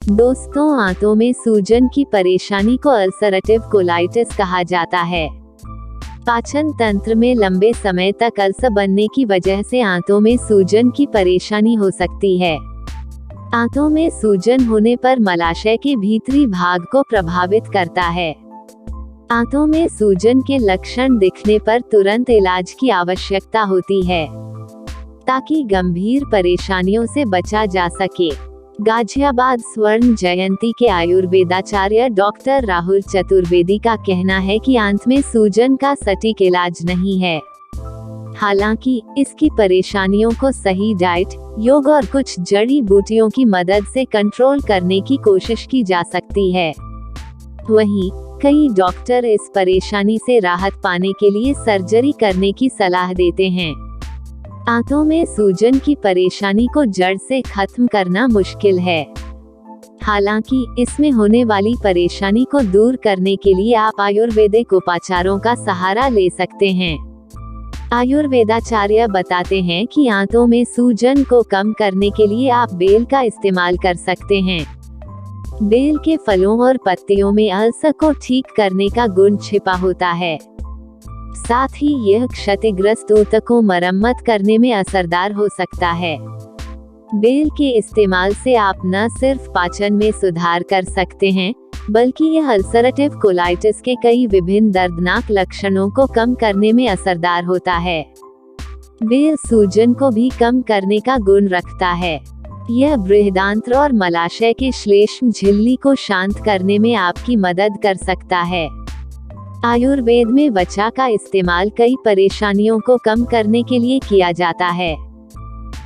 दोस्तों, आंतों में सूजन की परेशानी को अल्सरेटिव कोलाइटिस कहा जाता है। पाचन तंत्र में लंबे समय तक अल्सर बनने की वजह से आंतों में सूजन की परेशानी हो सकती है। आंतों में सूजन होने पर मलाशय के भीतरी भाग को प्रभावित करता है। आंतों में सूजन के लक्षण दिखने पर तुरंत इलाज की आवश्यकता होती है ताकि गंभीर परेशानियों से बचा जा सके। गाजियाबाद स्वर्ण जयंती के आयुर्वेदाचार्य डॉक्टर राहुल चतुर्वेदी का कहना है कि आंत में सूजन का सटीक इलाज नहीं है। हालांकि इसकी परेशानियों को सही डाइट, योग और कुछ जड़ी बूटियों की मदद से कंट्रोल करने की कोशिश की जा सकती है। वहीं कई डॉक्टर इस परेशानी से राहत पाने के लिए सर्जरी करने की सलाह देते हैं। आंतों में सूजन की परेशानी को जड़ से खत्म करना मुश्किल है। हालांकि इसमें होने वाली परेशानी को दूर करने के लिए आप आयुर्वेदिक उपचारों का सहारा ले सकते हैं। आयुर्वेदाचार्य बताते हैं कि आंतों में सूजन को कम करने के लिए आप बेल का इस्तेमाल कर सकते हैं। बेल के फलों और पत्तियों में अल्सर को ठीक करने का गुण छिपा होता है। साथ ही यह क्षतिग्रस्त ऊतक को मरम्मत करने में असरदार हो सकता है। बेल के इस्तेमाल से आप न सिर्फ पाचन में सुधार कर सकते हैं, बल्कि यह अल्सरेटिव कोलाइटिस के कई विभिन्न दर्दनाक लक्षणों को कम करने में असरदार होता है। बेल सूजन को भी कम करने का गुण रखता है। यह बृहदांत्र और मलाशय के श्लेष्म झिल्ली को शांत करने में आपकी मदद कर सकता है। आयुर्वेद में वचा का इस्तेमाल कई परेशानियों को कम करने के लिए किया जाता है।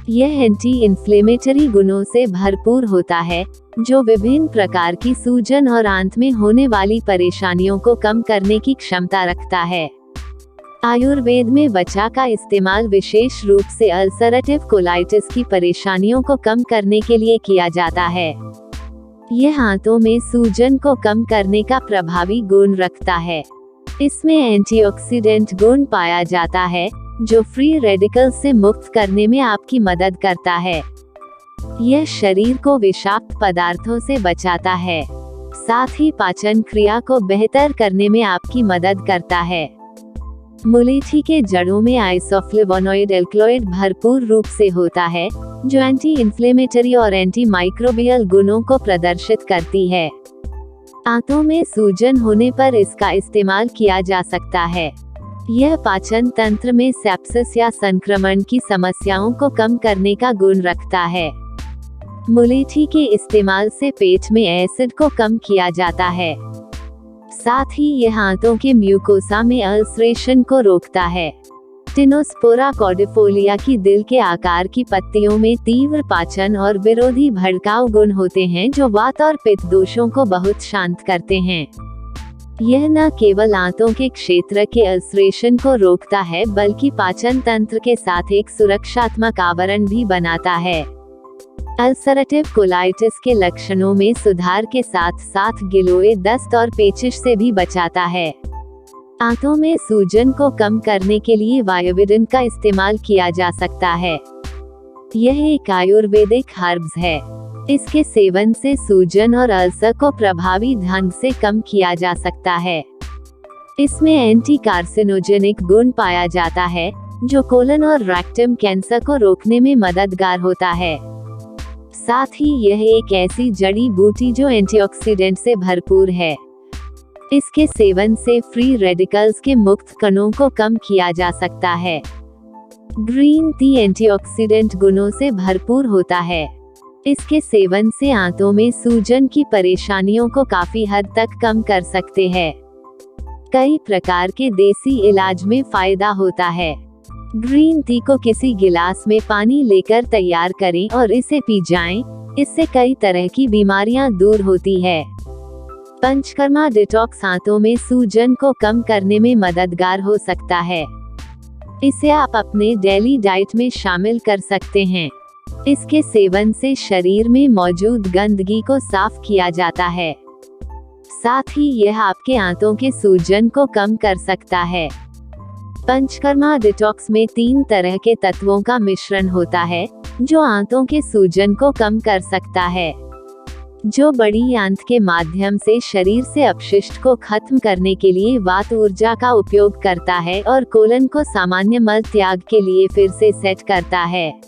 यह एंटी इन्फ्लेमेटरी गुणों से भरपूर होता है, जो विभिन्न प्रकार की सूजन और आंत में होने वाली परेशानियों को कम करने की क्षमता रखता है। आयुर्वेद में वचा का इस्तेमाल विशेष रूप से अल्सरेटिव कोलाइटिस की परेशानियों को कम करने के लिए किया जाता है। यह आंतों में सूजन को कम करने का प्रभावी गुण रखता है। इसमें एंटीऑक्सीडेंट गुण पाया जाता है, जो फ्री रेडिकल से मुक्त करने में आपकी मदद करता है। यह शरीर को विषाक्त पदार्थों से बचाता है, साथ ही पाचन क्रिया को बेहतर करने में आपकी मदद करता है। मुलेठी के जड़ों में आइसोफ्लेवोनॉइड एल्कलॉइड भरपूर रूप से होता है, जो एंटी इन्फ्लेमेटरी और एंटी माइक्रोबियल गुणों को प्रदर्शित करती है। आंतों में सूजन होने पर इसका इस्तेमाल किया जा सकता है। यह पाचन तंत्र में सेप्सिस या संक्रमण की समस्याओं को कम करने का गुण रखता है। मुलेठी के इस्तेमाल से पेट में एसिड को कम किया जाता है। साथ ही यह आंतों के म्यूकोसा में अल्सरेशन को रोकता है। टिनोस्पोरा कॉर्डिफोलिया की दिल के आकार की पत्तियों में तीव्र पाचन और विरोधी भड़काऊ गुण होते हैं, जो वात और पित्त दोषों को बहुत शांत करते हैं। यह न केवल आंतों के क्षेत्र के अल्सरेशन को रोकता है, बल्कि पाचन तंत्र के साथ एक सुरक्षात्मक आवरण भी बनाता है। अल्सरेटिव कोलाइटिस के लक्षणों में सुधार के साथ साथ गिलोय, दस्त और पेचिश से भी बचाता है। आंतों में सूजन को कम करने के लिए वायोविडिन का इस्तेमाल किया जा सकता है। यह एक आयुर्वेदिक हर्ब्स है। इसके सेवन से सूजन और अल्सर को प्रभावी ढंग से कम किया जा सकता है। इसमें एंटी कार्सिनोजेनिक गुण पाया जाता है, जो कोलन और रेक्टम कैंसर को रोकने में मददगार होता है। साथ ही यह एक ऐसी जड़ी बूटी जो एंटीऑक्सीडेंट से भरपूर है। इसके सेवन से फ्री रेडिकल्स के मुक्त कणों को कम किया जा सकता है। ग्रीन टी एंटीऑक्सीडेंट गुणों से भरपूर होता है। इसके सेवन से आंतों में सूजन की परेशानियों को काफी हद तक कम कर सकते हैं। कई प्रकार के देसी इलाज में फायदा होता है। ग्रीन टी को किसी गिलास में पानी लेकर तैयार करें और इसे पी जाएं। इससे कई तरह की बीमारियां दूर होती है। पंचकर्मा डिटॉक्स आंतों में सूजन को कम करने में मददगार हो सकता है। इसे आप अपने डेली डाइट में शामिल कर सकते हैं। इसके सेवन से शरीर में मौजूद गंदगी को साफ किया जाता है। साथ ही यह आपके आंतों के सूजन को कम कर सकता है। पंचकर्मा डिटॉक्स में 3 तरह के तत्वों का मिश्रण होता है, जो आंतों के सूजन को कम कर सकता है। जो बड़ी आंत के माध्यम से शरीर से अपशिष्ट को खत्म करने के लिए वात ऊर्जा का उपयोग करता है और कोलन को सामान्य मल त्याग के लिए फिर से सेट करता है।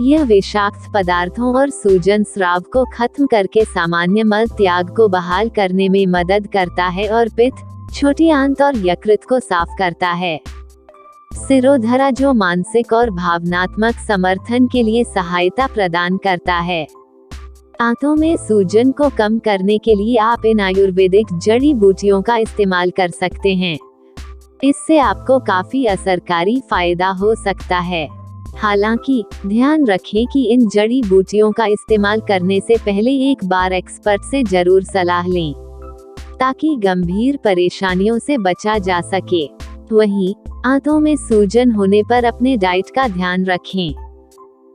यह विषाक्त पदार्थों और सूजन स्राव को खत्म करके सामान्य मल त्याग को बहाल करने में मदद करता है और पित्त, छोटी आंत और यकृत को साफ करता है। सिरोधरा जो मानसिक और भावनात्मक समर्थन के लिए सहायता प्रदान करता है। आंतों में सूजन को कम करने के लिए आप इन आयुर्वेदिक जड़ी बूटियों का इस्तेमाल कर सकते हैं। इससे आपको काफी असरकारी फायदा हो सकता है। हालांकि ध्यान रखें कि इन जड़ी बूटियों का इस्तेमाल करने से पहले एक बार एक्सपर्ट से जरूर सलाह लें, ताकि गंभीर परेशानियों से बचा जा सके। वहीं आंतों में सूजन होने पर अपने डाइट का ध्यान रखें।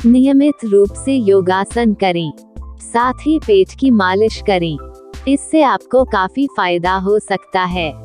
नियमित रूप से योगासन करें, साथ ही पेट की मालिश करें। इससे आपको काफी फायदा हो सकता है।